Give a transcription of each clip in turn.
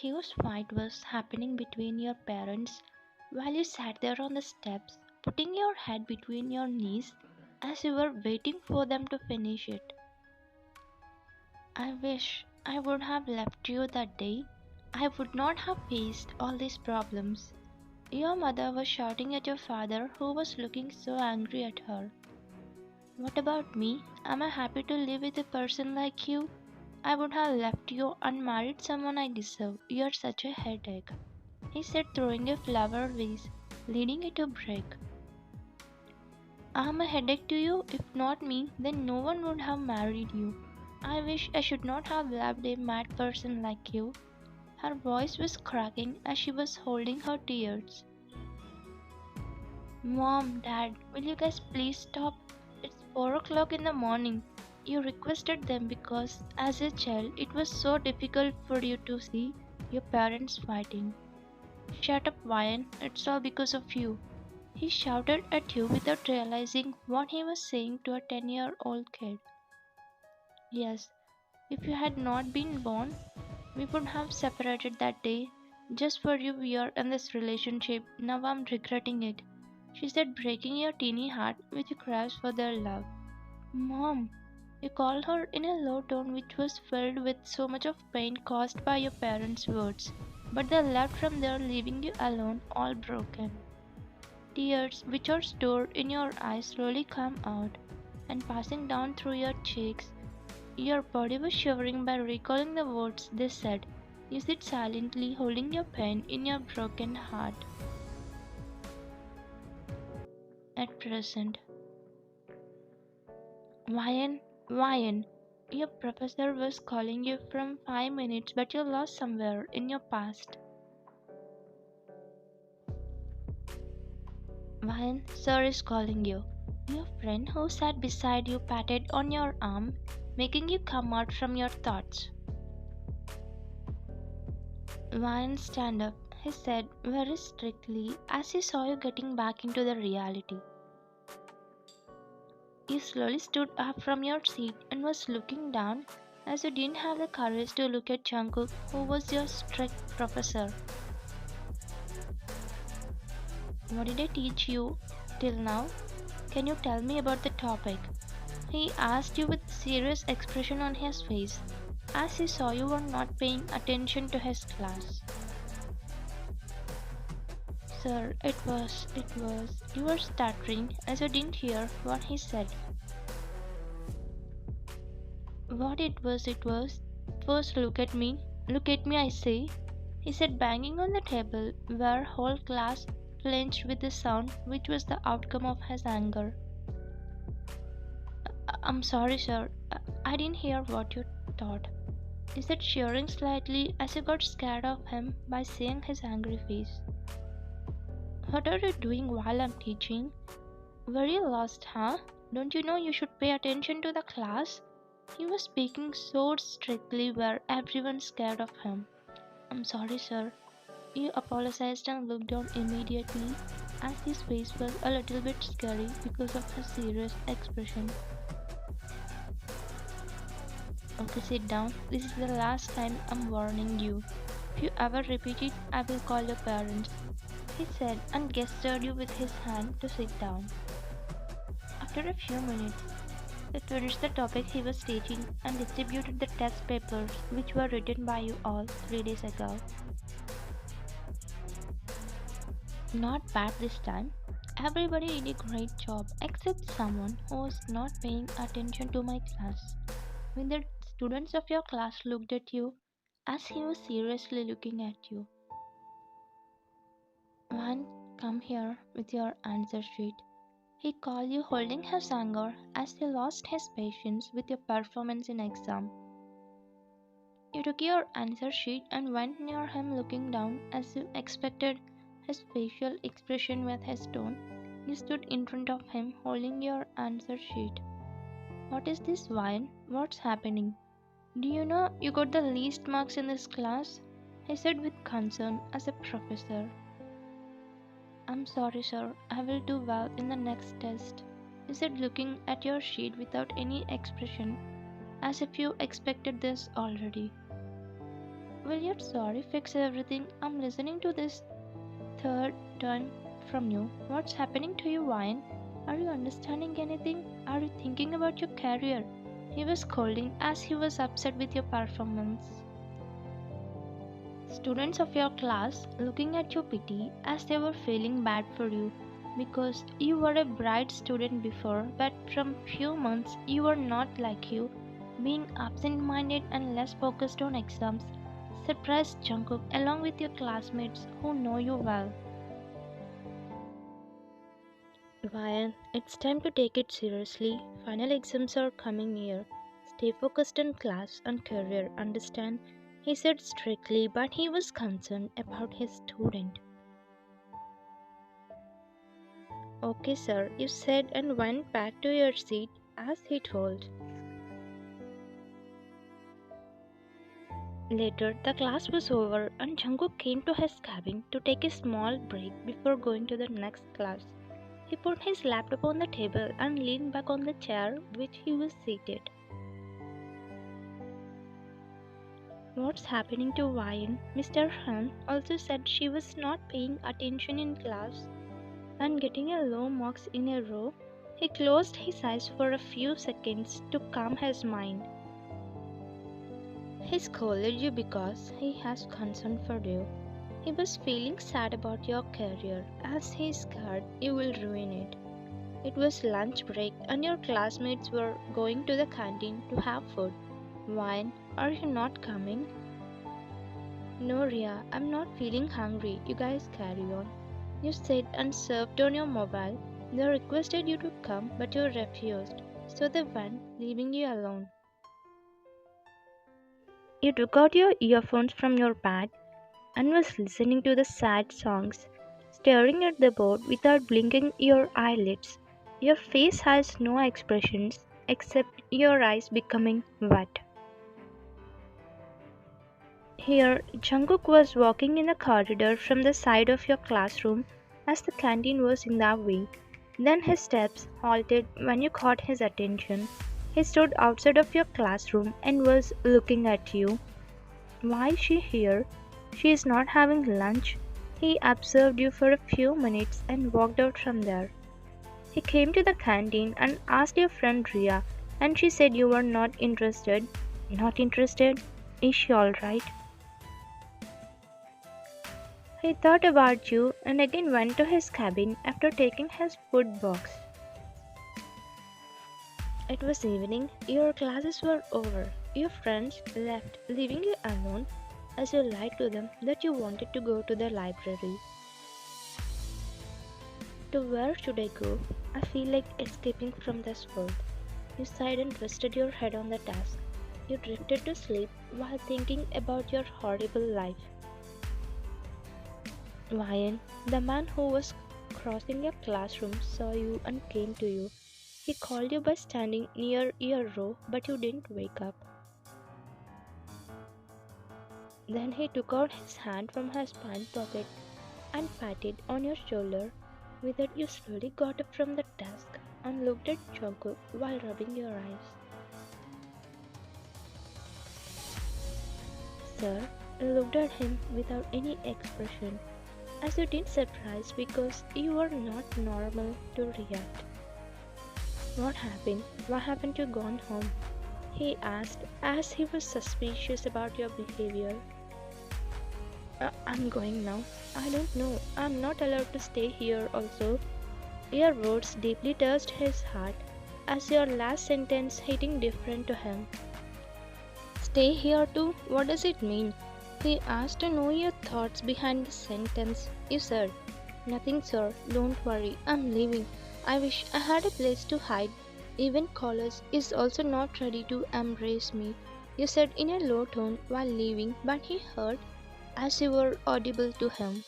huge fight was happening between your parents while you sat there on the steps, putting your head between your knees as you were waiting for them to finish it. I wish I would have left you that day. I would not have faced all these problems. Your mother was shouting at your father, who was looking so angry at her. What about me? Am I happy to live with a person like you? I would have left you and married someone I deserve. You're such a headache, he said, throwing a flower vase, leading it to break. I'm a headache to you? If not me, then no one would have married you. I wish I should not have loved a mad person like you. Her voice was cracking as she was holding her tears. Mom, Dad, will you guys please stop? It's 4 o'clock in the morning. You requested them because, as a child, it was so difficult for you to see your parents fighting. Shut up, Ryan. It's all because of you. He shouted at you without realizing what he was saying to a 10-year-old kid. Yes, if you had not been born, we would have separated that day. Just for you, we are in this relationship. Now I'm regretting it, she said, breaking your teeny heart with your cries for their love. Mom, you called her in a low tone which was filled with so much of pain caused by your parents' words, but they left from there leaving you alone, all broken. Tears, which are stored in your eyes, slowly come out and passing down through your cheeks. Your body was shivering by recalling the words they said. You sit silently, holding your pain in your broken heart. At present, Ryan, your professor was calling you from 5 minutes, but you lost somewhere in your past. Ryan, sir is calling you. Your friend who sat beside you patted on your arm, making you come out from your thoughts. Ryan, stand up, he said very strictly as he saw you getting back into the reality. You slowly stood up from your seat and was looking down as you didn't have the courage to look at Jungkook, who was your strict professor. What did I teach you till now? Can you tell me about the topic? He asked you with a serious expression on his face as he saw you were not paying attention to his class. Sir, you were stuttering as you didn't hear what he said. What it was. First look at me I say, he said, banging on the table where whole class flinched with the sound which was the outcome of his anger. I'm sorry, sir. I didn't hear what you thought, he said, shivering slightly as he got scared of him by seeing his angry face. What are you doing while I'm teaching? Were you lost, huh? Don't you know you should pay attention to the class? He was speaking so strictly where everyone scared of him. I'm sorry, sir. He apologized and looked down immediately as his face was a little bit scary because of his serious expression. Okay, sit down. This is the last time I'm warning you. If you ever repeat it, I will call your parents, he said and gestured you with his hand to sit down. After a few minutes, he finished the topic he was teaching and distributed the test papers which were written by you all 3 days ago. Not bad this time. Everybody did a great job except someone who was not paying attention to my class. When the students of your class looked at you as he was seriously looking at you. One, come here with your answer sheet. He called you, holding his anger as he lost his patience with your performance in exam. You took your answer sheet and went near him, looking down as you expected his facial expression with his tone. You stood in front of him holding your answer sheet. What is this, wine? What's happening? Do you know you got the least marks in this class? He said with concern as a professor. I'm sorry, sir. I will do well in the next test, he said, looking at your sheet without any expression, as if you expected this already. Will your sorry fix everything? I'm listening to this third time from you. What's happening to you, Ryan? Are you understanding anything? Are you thinking about your career? He was scolding as he was upset with your performance. Students of your class looking at you pity as they were feeling bad for you because you were a bright student before, but from few months you were not like you, being absent-minded and less focused on exams. Surprised Jungkook along with your classmates who know you well. Ryan, it's time to take it seriously. Final exams are coming near. Stay focused on class and career, understand? He said strictly, but he was concerned about his student. Okay, sir, you said and went back to your seat as he told. Later, the class was over and Jungkook came to his cabin to take a small break before going to the next class. He put his laptop on the table and leaned back on the chair which he was seated. What's happening to Ryan? Mr. Han also said she was not paying attention in class and getting a low marks in a row. He closed his eyes for a few seconds to calm his mind. He scolded you because he has concern for you. He was feeling sad about your career as he is scared you will ruin it. It was lunch break and your classmates were going to the canteen to have food. Wine, are you not coming? No, Ria, I'm not feeling hungry. You guys carry on. You said and served on your mobile. They requested you to come, but you refused. So they went, leaving you alone. You took out your earphones from your bag and was listening to the sad songs, staring at the board without blinking your eyelids. Your face has no expressions except your eyes becoming wet. Here, Jungkook was walking in the corridor from the side of your classroom as the canteen was in that way. Then his steps halted when you caught his attention. He stood outside of your classroom and was looking at you. Why is she here? She is not having lunch. He observed you for a few minutes and walked out from there. He came to the canteen and asked your friend Ria, and she said you were not interested. Not interested? Is she alright? He thought about you and again went to his cabin after taking his food box. It was evening, your classes were over. Your friends left, leaving you alone as you lied to them that you wanted to go to the library. To where should I go? I feel like escaping from this world. You sighed and rested your head on the desk. You drifted to sleep while thinking about your horrible life. Ryan, the man who was crossing your classroom, saw you and came to you. He called you by standing near your row, but you didn't wake up. Then he took out his hand from his pant pocket and patted on your shoulder. With it, you slowly got up from the desk and looked at Jungkook while rubbing your eyes. Sir, you looked at him without any expression, as you did surprised because you were not normal to react. What happened? Why haven't you gone home? He asked as he was suspicious about your behavior. I'm going now. I don't know. I'm not allowed to stay here also. Your words deeply touched his heart as your last sentence hitting different to him. Stay here too? What does it mean? He asked to know your thoughts behind the sentence. You said, nothing sir, don't worry, I'm leaving. I wish I had a place to hide. Even college is also not ready to embrace me. You said in a low tone while leaving, but he heard as you were audible to him.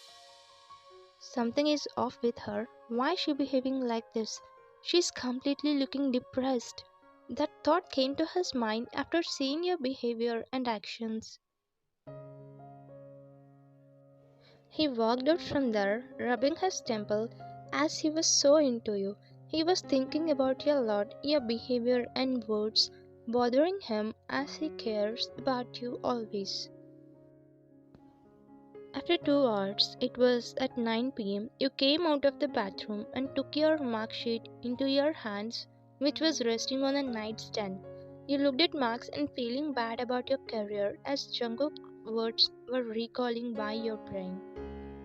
Something is off with her. Why is she behaving like this? She's completely looking depressed. That thought came to his mind after seeing your behavior and actions. He walked out from there, rubbing his temple as he was so into you. He was thinking about you a lot, your behavior and words, bothering him as he cares about you always. After 2 hours, it was at 9 p.m., you came out of the bathroom and took your mark sheet into your hands, which was resting on a nightstand. You looked at marks and feeling bad about your career as Jungkook's words were recalling by your brain.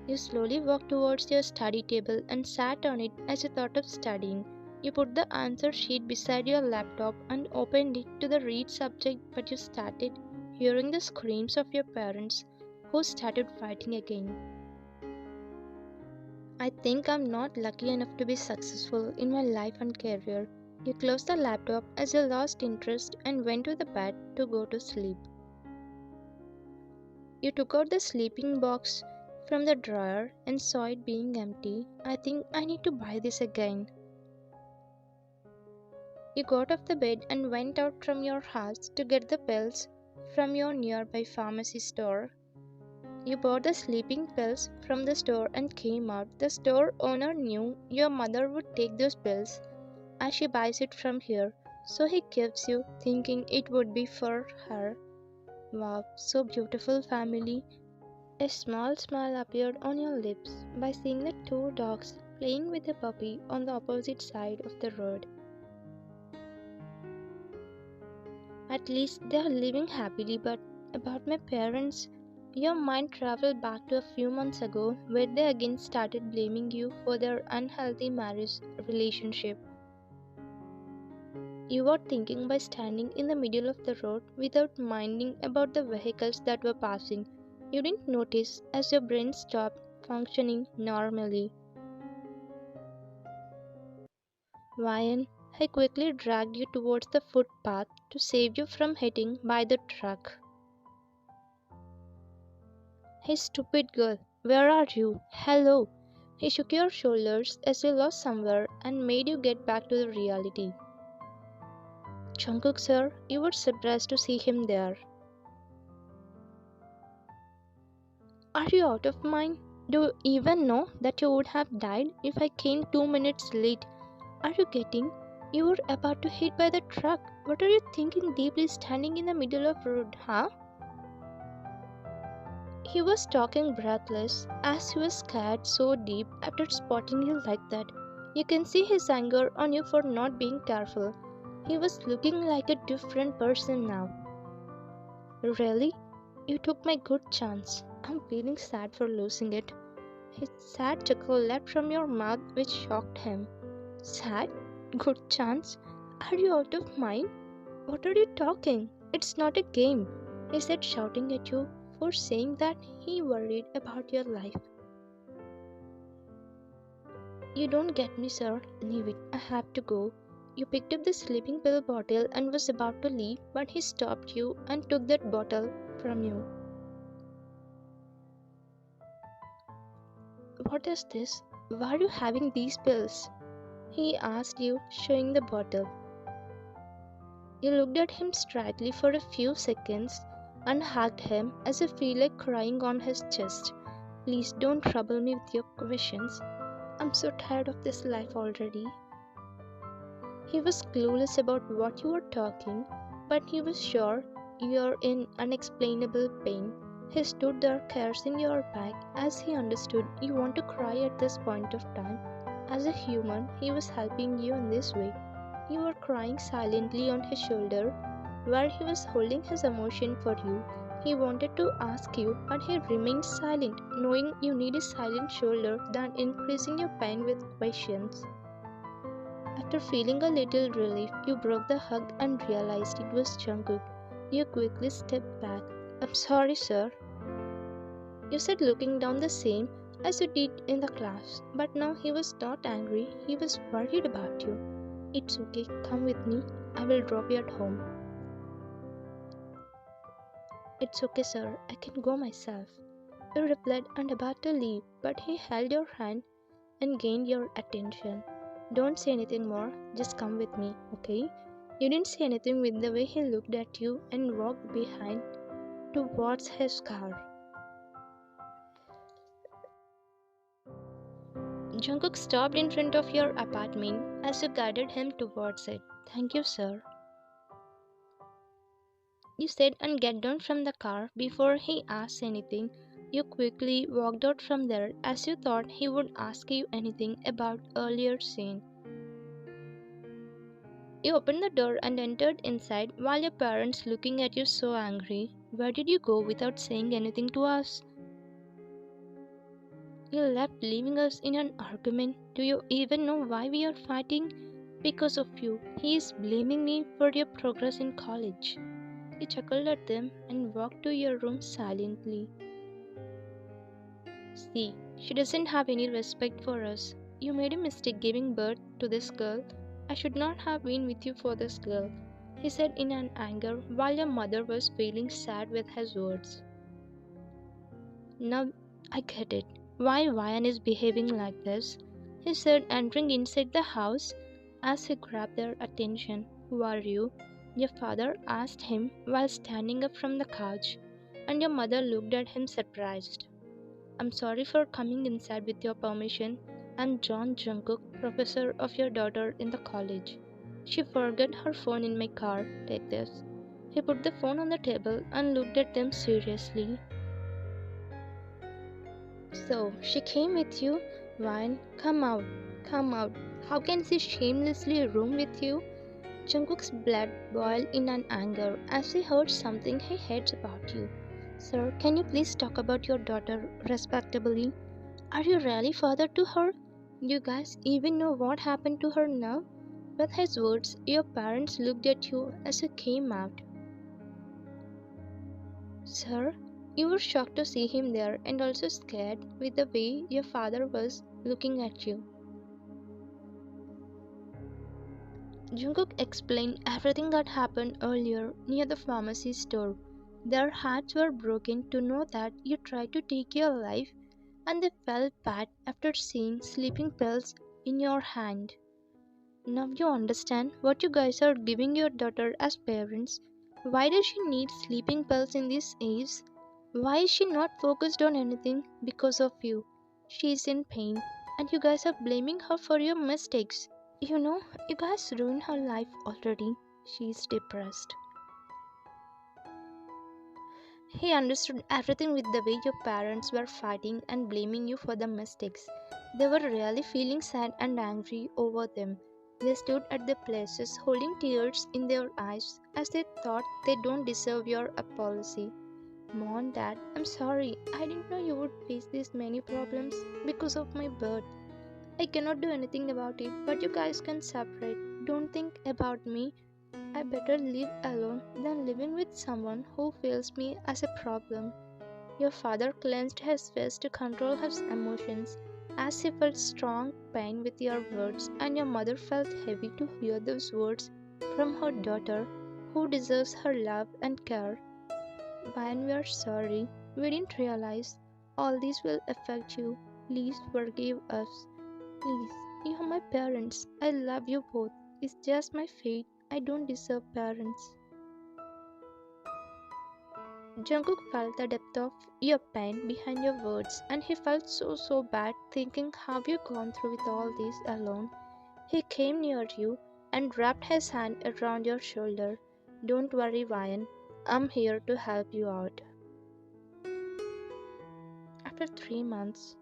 You slowly walked towards your study table and sat on it as you thought of studying. You put the answer sheet beside your laptop and opened it to the read subject, but you started hearing the screams of your parents who started fighting again. I think I'm not lucky enough to be successful in my life and career. You closed the laptop as you lost interest and went to the bed to go to sleep. You took out the sleeping box from the drawer and saw it being empty. I think I need to buy this again. You got off the bed and went out from your house to get the pills from your nearby pharmacy store. You bought the sleeping pills from the store and came out. The store owner knew your mother would take those pills as she buys it from here, so he gives you, thinking it would be for her. Wow, so beautiful, family. A small smile appeared on your lips by seeing the two dogs playing with a puppy on the opposite side of the road. At least they are living happily, but about my parents, your mind traveled back to a few months ago where they again started blaming you for their unhealthy marriage relationship. You were thinking by standing in the middle of the road without minding about the vehicles that were passing. You didn't notice as your brain stopped functioning normally. Ryan, I quickly dragged you towards the footpath to save you from hitting by the truck. Hey, stupid girl, where are you? Hello. He shook your shoulders as you lost somewhere and made you get back to the reality. Jungkook, sir, you were surprised to see him there. Are you out of mind? Do you even know that you would have died if I came 2 minutes late? Are you getting? You were about to hit by the truck. What are you thinking deeply standing in the middle of road, huh? He was talking breathless as he was scared so deep after spotting you like that. You can see his anger on you for not being careful. He was looking like a different person now. Really? You took my good chance. I'm feeling sad for losing it. His sad chuckle left from your mouth which shocked him. Sad? Good chance? Are you out of mind? What are you talking? It's not a game, he said, shouting at you for saying that he worried about your life. You don't get me, sir. Leave it. I have to go. You picked up the sleeping pill bottle and was about to leave, but he stopped you and took that bottle from you. What is this? Why are you having these pills? He asked you, showing the bottle. You looked at him straightly for a few seconds and hugged him as if you feel like crying on his chest. Please don't trouble me with your questions. I'm so tired of this life already. He was clueless about what you were talking, but he was sure you're in unexplainable pain. He stood there caressing your back as he understood you want to cry at this point of time. As a human, he was helping you in this way. You were crying silently on his shoulder, where he was holding his emotion for you. He wanted to ask you, but he remained silent, knowing you need a silent shoulder than increasing your pain with questions. After feeling a little relief, you broke the hug and realized it was Jungkook. You quickly stepped back. I'm sorry, sir, you said, looking down the same as you did in the class. But now he was not angry, he was worried about you. It's okay, come with me. I will drop you at home. It's okay, sir, I can go myself. You replied and about to leave, but he held your hand and gained your attention. Don't say anything more, just come with me, okay? You didn't say anything with the way he looked at you and walked behind towards his car. Jungkook stopped in front of your apartment as you guided him towards it. Thank you, sir, you said, and get down from the car before he asked anything. You quickly walked out from there as you thought he would ask you anything about earlier scene. You opened the door and entered inside while your parents looking at you so angry. Where did you go without saying anything to us? You left leaving us in an argument. Do you even know why we are fighting? Because of you. He is blaming me for your progress in college. You chuckled at them and walked to your room silently. See, she doesn't have any respect for us. You made a mistake giving birth to this girl. I should not have been with you for this girl, he said in an anger while your mother was feeling sad with his words. Now I get it. Why Ryan is behaving like this, he said, entering inside the house as he grabbed their attention. Who are you? Your father asked him while standing up from the couch, and your mother looked at him surprised. I'm sorry for coming inside with your permission. I'm John Jungkook, professor of your daughter in the college. She forgot her phone in my car. Take this. He put the phone on the table and looked at them seriously. So, she came with you? Wine, come out, come out. How can she shamelessly room with you? Jungkook's blood boiled in an anger as he heard something he hates about you. Sir, can you please talk about your daughter respectably? Are you really father to her? You guys even know what happened to her now? With his words, your parents looked at you as you came out. Sir, you were shocked to see him there and also scared with the way your father was looking at you. Jungkook explained everything that happened earlier near the pharmacy store. Their hearts were broken to know that you tried to take your life and they felt bad after seeing sleeping pills in your hand. Now you understand what you guys are giving your daughter as parents. Why does she need sleeping pills in this age? Why is she not focused on anything because of you? She is in pain and you guys are blaming her for your mistakes. You know, you guys ruined her life already. She is depressed. He understood everything with the way your parents were fighting and blaming you for the mistakes. They were really feeling sad and angry over them. They stood at their places holding tears in their eyes as they thought they don't deserve your apology. Mom, Dad, I'm sorry. I didn't know you would face these many problems because of my birth. I cannot do anything about it, but you guys can separate. Don't think about me. I better live alone than living with someone who feels me as a problem. Your father clenched his fist to control his emotions as he felt strong pain with your words, and your mother felt heavy to hear those words from her daughter who deserves her love and care. When we are sorry, we didn't realize all this will affect you. Please forgive us. Please, you are my parents. I love you both. It's just my fate. I don't deserve parents. Jungkook felt the depth of your pain behind your words, and he felt so bad thinking how you gone through with all this alone. He came near you and wrapped his hand around your shoulder. Don't worry, Ryan. I'm here to help you out. After 3 months,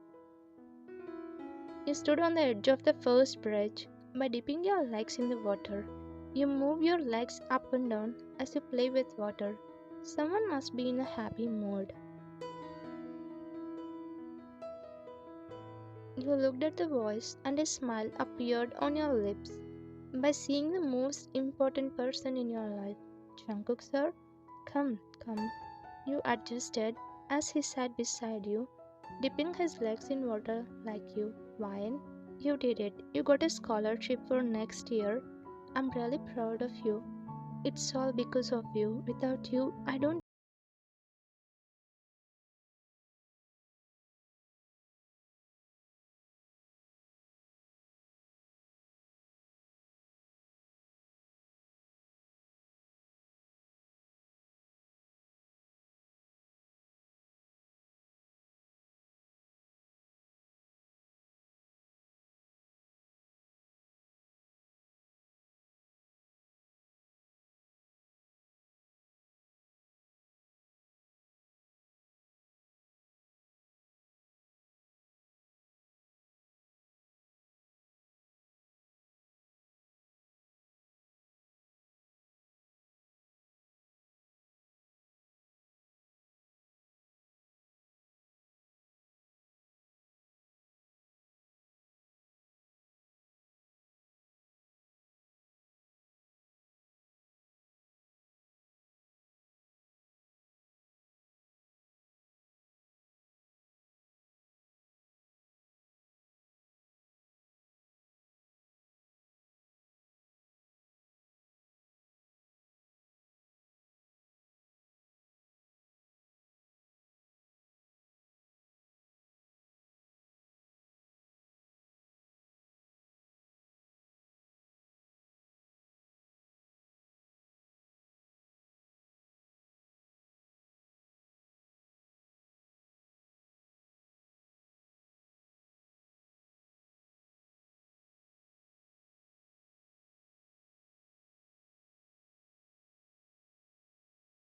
you stood on the edge of the first bridge. By dipping your legs in the water, you move your legs up and down as you play with water. Someone must be in a happy mood. You looked at the voice and a smile appeared on your lips. By seeing the most important person in your life, Jungkook sir, come, come. You adjusted as he sat beside you, dipping his legs in water like you. Ryan, you did it. You got a scholarship for next year. I'm really proud of you. It's all because of you. Without you, I don't